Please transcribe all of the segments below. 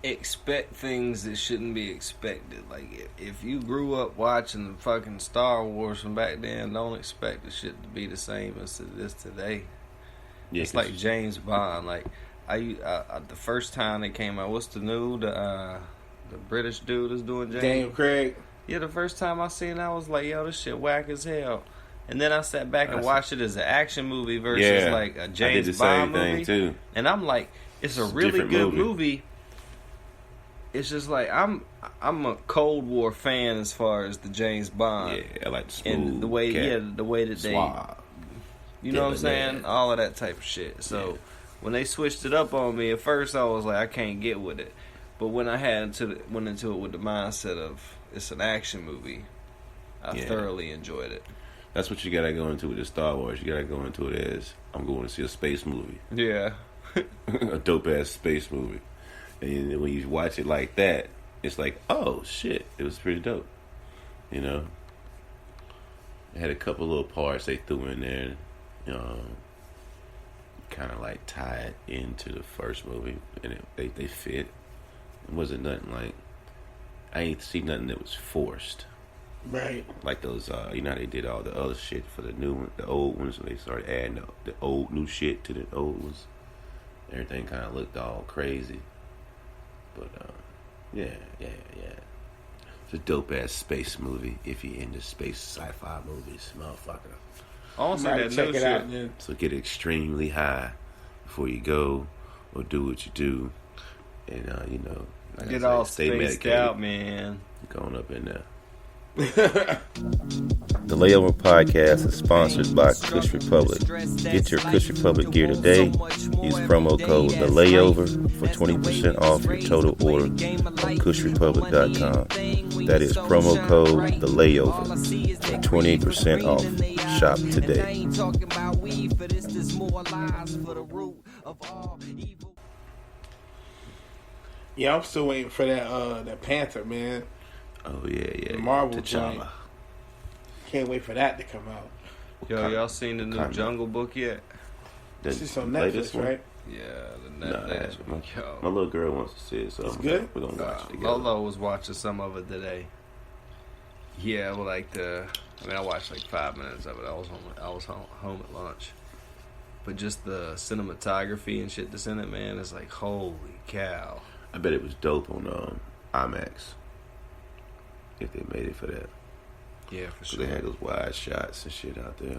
expect things that shouldn't be expected. Like, if you grew up watching the fucking Star Wars from back then, don't expect the shit to be the same as it is today. Yeah, it's like James Bond. Like, the first time they came out, what's the British dude that's doing James? Daniel Craig. Yeah, the first time I seen it, I was like, yo, this shit whack as hell. And then I sat back and watched it as an action movie versus like a James Bond movie. Too. And I'm like, it's a really good movie. It's just like I'm a Cold War fan as far as the James Bond. Yeah, I like the smooth and the way that they, you know what I'm saying, man. all of that type of shit. So when they switched it up on me, at first I was like, I can't get with it. But when I went into it with the mindset of it's an action movie, I thoroughly enjoyed it. That's what you gotta go into with the Star Wars. You gotta go into it as, I'm going to see a space movie. Yeah. A dope ass space movie. And when you watch it like that, it's like, oh shit, it was pretty dope. You know? It had a couple little parts they threw in there, kind of like tied into the first movie, and they fit. It wasn't nothing like, I ain't seen nothing that was forced. Right. Like those, you know how they did all the other shit for the new one, the old ones, when they started adding the old new shit to the old ones. Everything kind of looked all crazy. But, yeah. It's a dope ass space movie if you're into space sci-fi movies, motherfucker. Also, that check it out, man. So get extremely high before you go or do what you do. And, like get all spaced out, man. Going up in there. The Layover podcast is sponsored by Kush Republic. Get your Kush Republic gear today. Use promo code The Layover for 20% off your total order on KushRepublic.com. That is promo code The Layover for 20% off. Shop today. Yeah, I'm still waiting for that Panther, man. Oh yeah. The Marvel joint. Can't wait for that to come out. Yo, y'all seen the new Jungle Book yet? This is on Netflix, right? Yeah, the Netflix. My little girl wants to see it, so it's good. We're gonna watch it together. Lolo was watching some of it today. Yeah, well, I watched like 5 minutes of it. I was home at lunch. But just the cinematography and shit that's in it, man, it's like, holy cow. I bet it was dope on IMAX. If they made it for that. Yeah, for so sure. They had those wide shots and shit out there.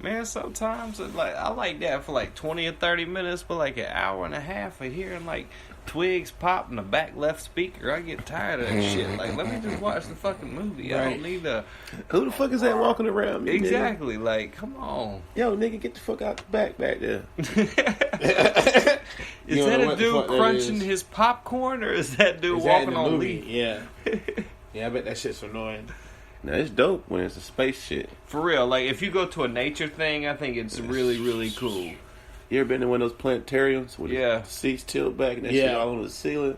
Man, sometimes I like that for like 20 or 30 minutes, but like an hour and a half of hearing like twigs pop in the back left speaker, I get tired of that shit. Like, let me just watch the fucking movie. Right. I don't need to. Who the fuck is that walking around me? Exactly. Nigga? Like, come on. Yo, nigga, get the fuck out the back there. Is that a dude crunching his popcorn, or is that dude walking on leaf? Yeah. Yeah, I bet that shit's annoying. Now, it's dope when it's a space shit. For real. Like, if you go to a nature thing, I think it's really, really cool. You ever been to one of those planetariums where the seats tilt back and that shit all on the ceiling?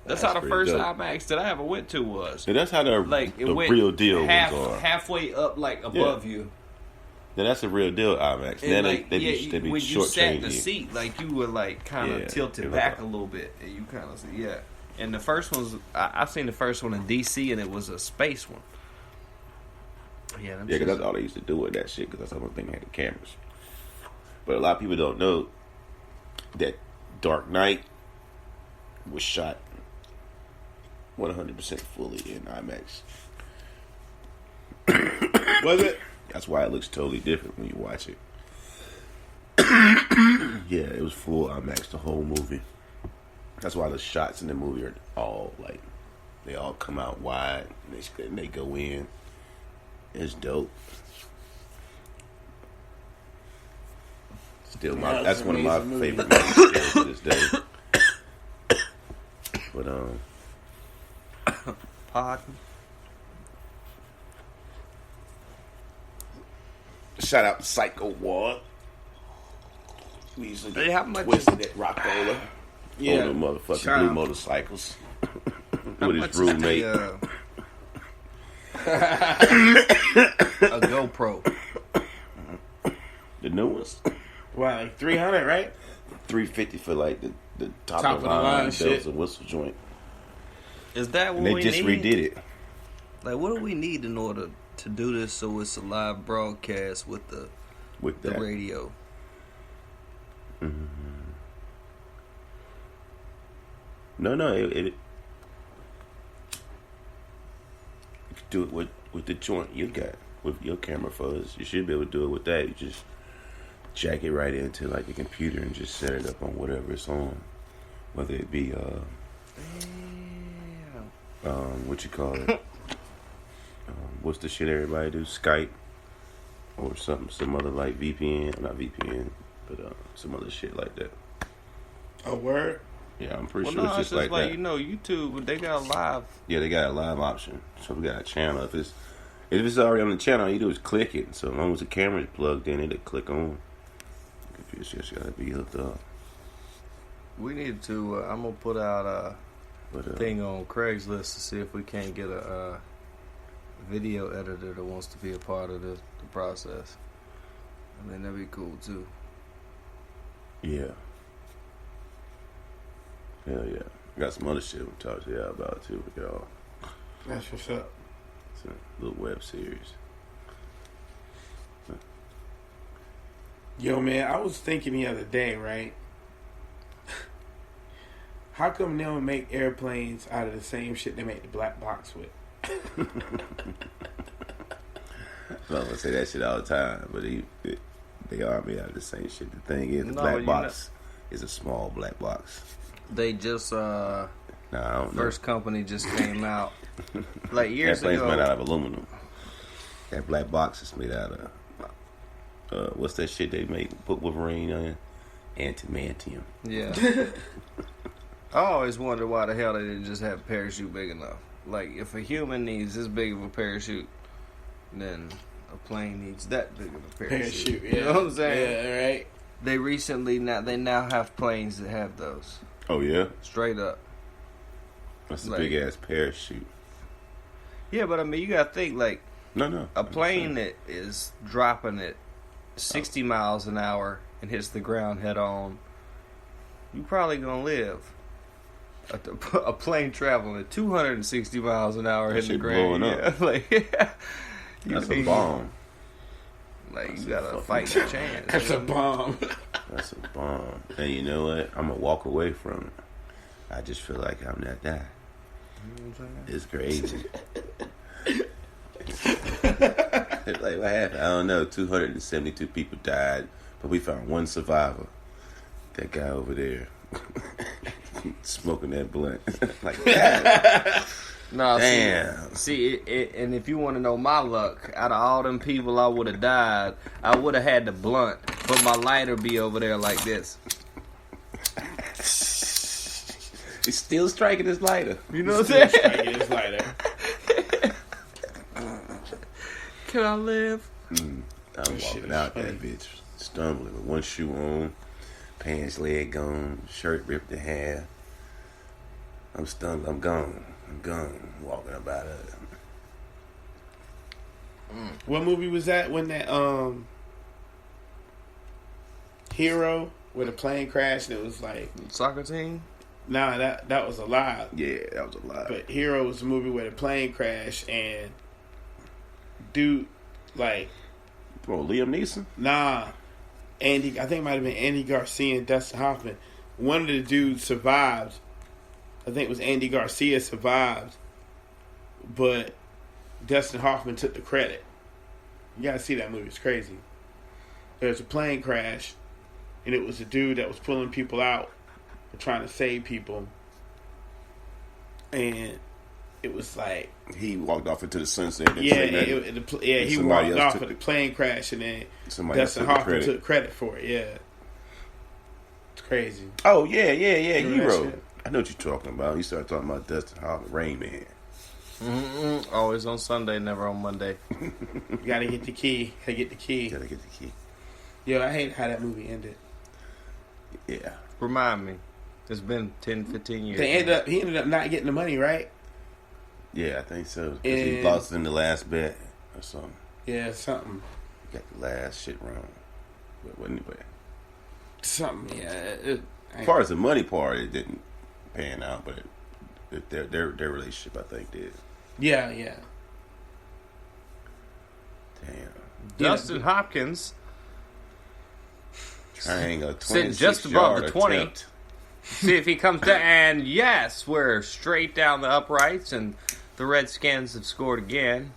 That's how the first IMAX that I ever went to was. And that's how the real deal was. Halfway up, like, above you. Then that's a real deal IMAX. And then like, they be when you sat in the you. seat, like, you were, like, kind of tilted back a little bit. And you kind of see, And the first one's, I seen the first one in D.C., and it was a space one. Yeah, because that's all they used to do with that shit, because that's the only thing they had cameras. But a lot of people don't know that Dark Knight was shot 100% fully in IMAX. Was it? That's why it looks totally different when you watch it. Yeah, it was full IMAX, the whole movie. That's why the shots in the movie are all like, they all come out wide and they go in. It's dope. Still, that's one of my favorite movies to this day. But Pardon? Shout out to Psycho Ward. We used to get twisted at Rockola. Yeah, on the motherfucking blue motorcycles with his roommate. A GoPro. The new ones. Wow, like 300, right? $350 for like the top of the line line shit. bells and whistle joint. Is that what And they we just need? redid it. Like, what do we need in order to do this so it's a live broadcast with the radio? Mm-hmm. No, it you could do it with the joint you got with your camera fuzz. You should be able to do it with that. You just jack it right into like the computer and just set it up on whatever it's on, whether it be what you call it, what's the shit everybody do, Skype or some other like VPN, not VPN, but some other shit like that. A word. Yeah, I'm pretty Well, sure no, it's just like that. You know, YouTube, they got a live. Yeah, they got a live option. So we got a channel. If it's already on the channel, all you do is click it. So as long as the camera is plugged in, it'll click on. The computer just gotta be hooked up. We need to. I'm gonna put out a But, thing on Craigslist to see if we can't get a video editor that wants to be a part of the process. I mean, that'd be cool too. Yeah. Hell yeah. I got some other shit we'll talk to y'all about too with y'all. That's what's up. It's a little web series. Yo, man, I was thinking the other day, right? How come they don't make airplanes out of the same shit they make the black box with? Well, I say that shit all the time, but they are made out of the same shit. The thing is, the black box is a small black box. They just I don't first know. company just came out like years That plane's ago. made out of aluminum. That black box is made out of what's that shit they make? Put Wolverine on? Antimantium. Yeah. I always wondered why the hell they didn't just have a parachute big enough. Like, if a human needs this big of a parachute, then a plane needs that big of a parachute. Yeah. You know what I'm saying? Yeah, right. They now have planes that have those. Oh yeah, Straight up. that's a Like- big ass parachute. Yeah, but I mean, you gotta think, like, No. a plane that is dropping at 60 miles an hour and hits the ground head on, you probably gonna live. A plane traveling at 260 miles an hour hitting the shit ground. blowing up. Yeah, like, That's a bomb. Like, you gotta fight the chance. That's a bomb. That's a bomb. And you know what? I'm gonna walk away from it. I just feel like I'm not that. You know what I'm saying? It's crazy. It's like, what happened? I don't know. 272 people died, but we found one survivor. That guy over there. Smoking that blunt. Like, that. No, Damn. See, and if you want to know my luck, out of all them people I would have died, I would have had the blunt, but my lighter be over there like this. He's still striking his lighter. You know what I'm saying? It's lighter. Can I live? I'm That shit walking is out funny. that bitch, stumbling with one shoe on, pants leg gone, shirt ripped in half. I'm stunned. I'm gone. Walking about it. What movie was that when that Hero where the plane crashed and it was like Soccer team? nah that was a lie. Yeah, that was a lot. But Hero was a movie where the plane crashed and dude like Bro, Liam Neeson? I think it might have been Andy Garcia and Dustin Hoffman. One of the dudes survived. I think it was Andy Garcia survived, but Dustin Hoffman took the credit. You gotta see that movie. It's crazy. There's a plane crash, and it was a dude that was pulling people out and trying to save people. And it was like... He walked off into the sunset. And Yeah, say nothing. he somebody walked else off of the plane crash, and then Somebody else Dustin took the Hoffman credit. took credit for it. Yeah. It's crazy. Oh, yeah. Remember that Hero. shit? I know what you're talking about. You started talking about Dustin Hoffman, Rain Man. Mm-mm. Always on Sunday, never on Monday. You gotta get the key. Gotta get the key. Gotta get the key. Yo, I hate how that movie ended. Yeah. Remind me. It's been 10, 15 years. He ended up not getting the money, right? Yeah, I think so. Because he And- lost in the last bet or something. Yeah, something. He got the last shit wrong. But anyway. Something, yeah. As far as the money part, it didn't pan out, but their relationship, I think, did. Yeah. Damn. Dustin Hopkins trying a sitting just above the 20. Attempt. See if he comes down. And yes, we're straight down the uprights, and the Redskins have scored again.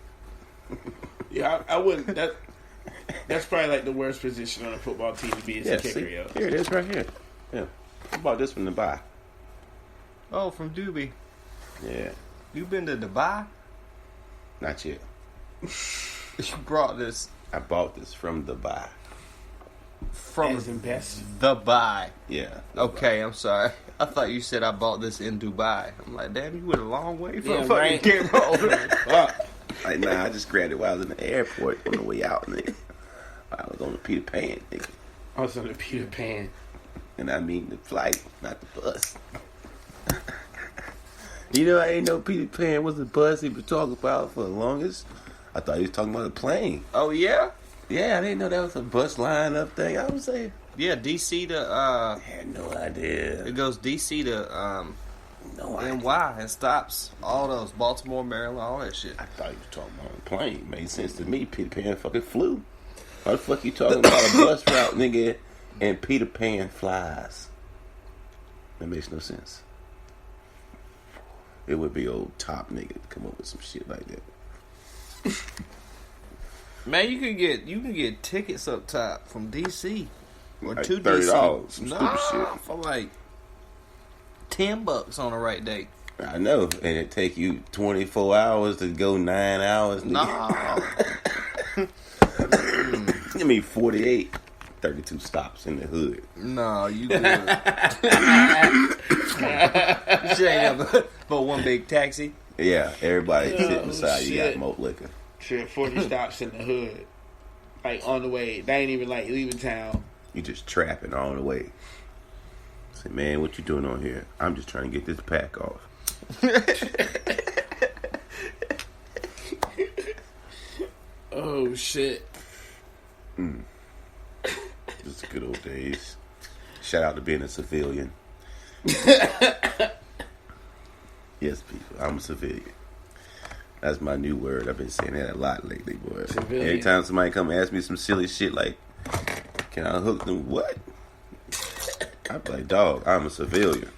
Yeah, I wouldn't. That's probably like the worst position on a football team to be as a kicker. See, here it is, right here. Yeah, how about this from Dubai? Oh, from Doobie. Yeah, You been to Dubai? not yet. You brought this I bought this from Dubai. from As in best. Dubai. Yeah. Okay, I'm sorry. I thought you said I bought this in Dubai. I'm like, damn, you went a long way for Yeah, a fucking right. camera. Fuck. Like, nah, I just grabbed it while I was in the airport on the way out, nigga. I was on the Peter Pan, nigga. I was on the Peter Pan. And I mean the flight, not the bus. You know, I ain't know Peter Pan was the bus he was talking about for the longest. I thought he was talking about a plane. Oh, yeah? Yeah, I didn't know that was a bus line-up thing. I was saying, Yeah, DC to, I had no idea. it goes DC to, No idea. NY and stops all those, Baltimore, Maryland, all that shit. I thought he was talking about a plane. Made sense to me. Peter Pan fucking flew. Why the fuck you talking about a bus route, nigga, and Peter Pan flies? That makes no sense. It would be old top nigga to come up with some shit like that. Man, you can get tickets up top from DC or Like to $30, DC. some stupid shit. For like $10 on the right day. I know, and it take you 24 hours to go 9 hours. Nigga. Nah. I mean 48, 32 stops in the hood. No, you good. You shit ain't nothing but one big taxi. Yeah, everybody Oh, sitting beside you got shit. malt liquor. Shit, 40 stops in the hood. Like, on the way. They ain't even, like, leaving town. You just trapping all the way. Say, man, what you doing on here? I'm just trying to get this pack off. Oh, shit. Just the good old days. Shout out to being a civilian. Yes, people, I'm a civilian. That's my new word. I've been saying that a lot lately, boy. Civilian. Every time somebody come ask me some silly shit like, can I hook them? What? I'm like, dog, I'm a civilian.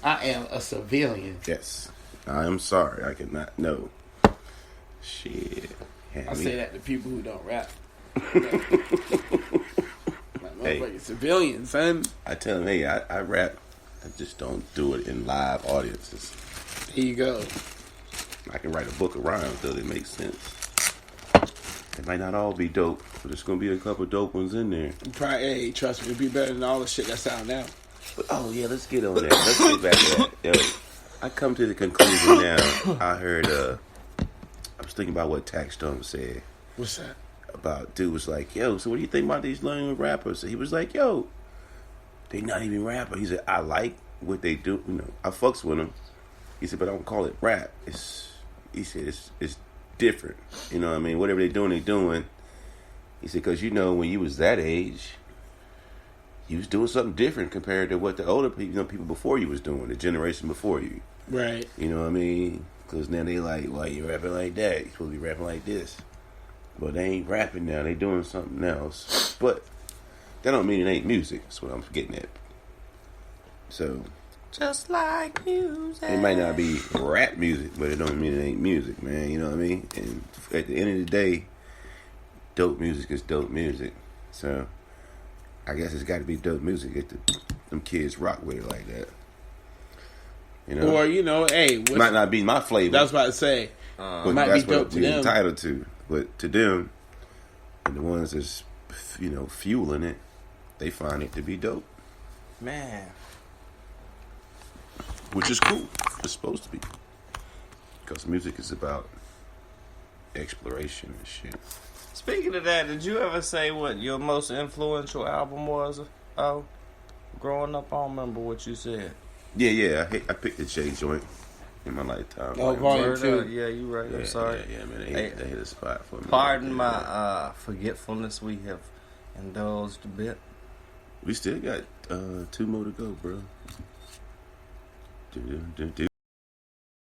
I am a civilian. Yes. I am sorry. I cannot know. Shit. I say that to people who don't rap. Like, motherfucking civilians, son. I tell them, hey, I rap. I just don't do it in live audiences. Here you go. I can write a book of rhymes, though, that makes sense. It might not all be dope, but there's going to be a couple dope ones in there. Probably, hey, trust me, it'll be better than all the shit that's out now. But, oh, yeah, let's get on that. Let's get back to that. Yo, I come to the conclusion now. I heard, I was thinking about what Tax Stone said. What's that? About dude was like, yo, so what do you think about these young rappers? So he was like, yo, they not even rappers. He said, I like what they do. You know, I fucks with them. He said, but I don't call it rap. He said, it's different. You know what I mean? Whatever they doing, they doing. He said, because, you know, when you was that age, you was doing something different compared to what the older people, you know, people before you was doing, the generation before you. Right. You know what I mean? Because now they like, why you rapping like that? You supposed to be rapping like this. But they ain't rapping now. They doing something else. But that don't mean it ain't music. That's what I'm getting at. So Just like music. it might not be rap music, but it don't mean it ain't music, man. You know what I mean? And at the end of the day, dope music is dope music. So I guess it's got to be dope music if them kids rock with it like that. You know? Or, you know, hey. Might not be my flavor. That's what I was about to say. But might that's be dope what to we're them. entitled to. But to them, and the ones that's, you know, fueling it, they find it to be dope. Man. Which is cool. It's supposed to be. Because music is about exploration and shit. Speaking of that, did you ever say what your most influential album was? Oh, growing up, I don't remember what you said. Yeah. I picked the J joint in my lifetime. Oh, Like, Volume Word 2. up. Yeah, you right. yeah, I'm sorry. Yeah, man. They hit a spot for me. Pardon Yeah. my forgetfulness. We have indulged a bit. We still got 2 more to go, bro.